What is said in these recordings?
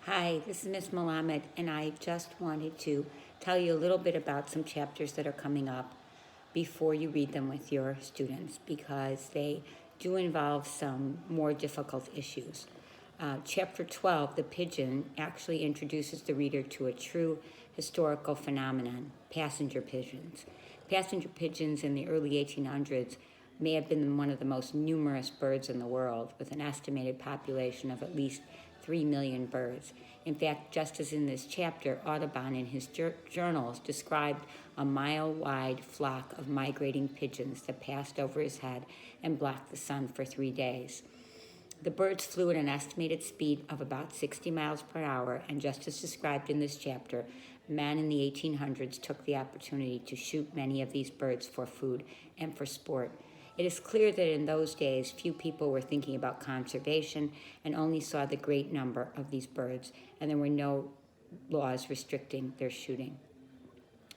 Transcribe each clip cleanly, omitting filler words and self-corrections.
Hi, this is Miss Malamed, and I just wanted to tell you a little bit about some chapters that are coming up before you read them with your students because they do involve some more difficult issues. Chapter 12, The Pigeon, actually introduces the reader to a true historical phenomenon, passenger pigeons. Passenger pigeons in the early 1800s may have been one of the most numerous birds in the world, with an estimated population of at least 3 million birds. In fact, just as in this chapter, Audubon in his journals described a mile-wide flock of migrating pigeons that passed over his head and blocked the sun for 3 days. The birds flew at an estimated speed of about 60 miles per hour, and just as described in this chapter, men in the 1800s took the opportunity to shoot many of these birds for food and for sport. It is clear that in those days, few people were thinking about conservation and only saw the great number of these birds, and there were no laws restricting their shooting.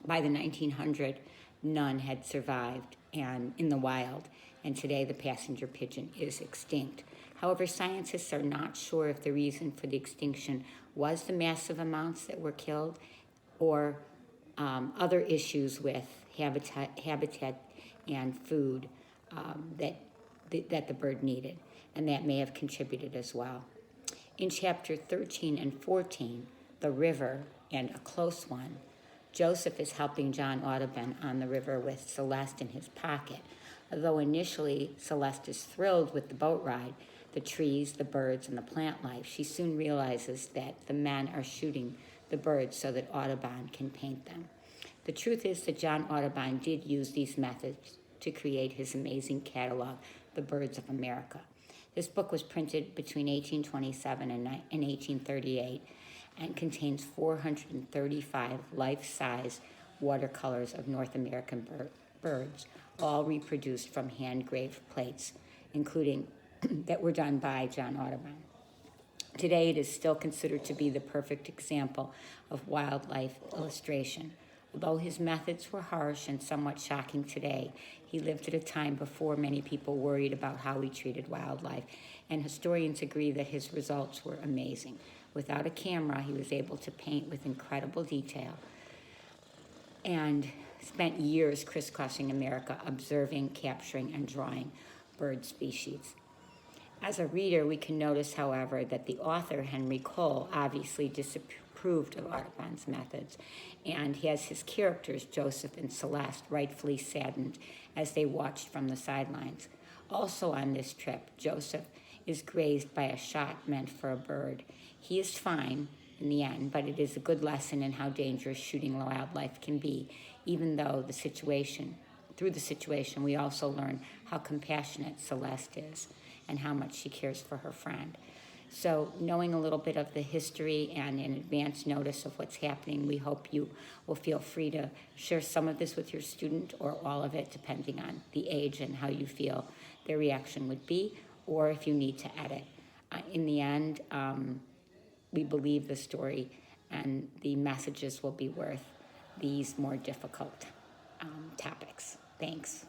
By the 1900s, none had survived and in the wild, and today the passenger pigeon is extinct. However, scientists are not sure if the reason for the extinction was the massive amounts that were killed or other issues with habitat and food that the bird needed, and that may have contributed as well. In chapter 13 and 14, The River and a Close One, Joseph is helping John Audubon on the river with Celeste in his pocket. Although initially Celeste is thrilled with the boat ride, the trees, the birds, and the plant life, she soon realizes that the men are shooting the birds so that Audubon can paint them. The truth is that John Audubon did use these methods to create his amazing catalog, The Birds of America. This book was printed between 1827 and 1838 and contains 435 life-size watercolors of North American birds, all reproduced from hand-graved plates, including that were done by John Audubon. Today, it is still considered to be the perfect example of wildlife illustration. Although his methods were harsh and somewhat shocking today, he lived at a time before many people worried about how he treated wildlife, and historians agree that his results were amazing. Without a camera, he was able to paint with incredible detail and spent years crisscrossing America observing, capturing, and drawing bird species. As a reader, we can notice, however, that the author, Henry Cole, obviously disapproved of Audubon's methods, and he has his characters, Joseph and Celeste, rightfully saddened as they watched from the sidelines. Also on this trip, Joseph is grazed by a shot meant for a bird. He is fine in the end, but it is a good lesson in how dangerous shooting wildlife can be, even though through the situation, we also learn how compassionate Celeste is and how much she cares for her friend. So knowing a little bit of the history and an advance notice of what's happening, we hope you will feel free to share some of this with your student or all of it, depending on the age and how you feel their reaction would be, or if you need to edit. In the end, we believe the story and the messages will be worth these more difficult topics. Thanks.